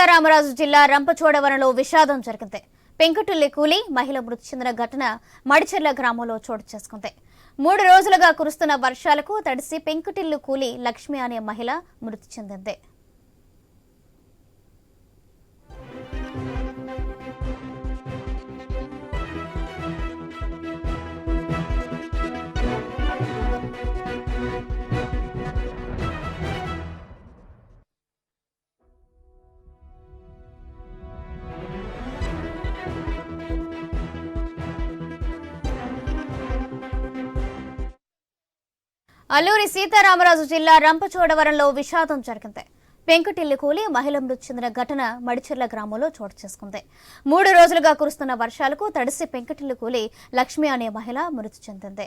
సీతారామరాజు జిల్లా రంపచోడవరంలో విషాదం జరిగింది. పెంకుటిల్లి కూలి మహిళ మృతి చెందిన ఘటన మడిచెర్ల గ్రామంలో చోటు చేసుకుంది. 3 రోజులుగా కురుస్తున్న వర్షాలకు తడిసి పెంకుటిల్లు కూలి లక్ష్మి అనే మహిళ మృతి చెందింది. అల్లూరి సీతారామరాజు జిల్లా రంపచోడవరంలో విషాదం జరిగింది. పెంకుటిల్లి కూలి మహిళ మృతి చెందిన ఘటన మడిచెర్ల గ్రామంలో చోటు చేసుకుంది. 3 రోజులుగా కురుస్తున్న వర్షాలకు తడిసి పెంకుటిల్లి కూలి లక్ష్మి అనే మహిళ మృతి చెందింది.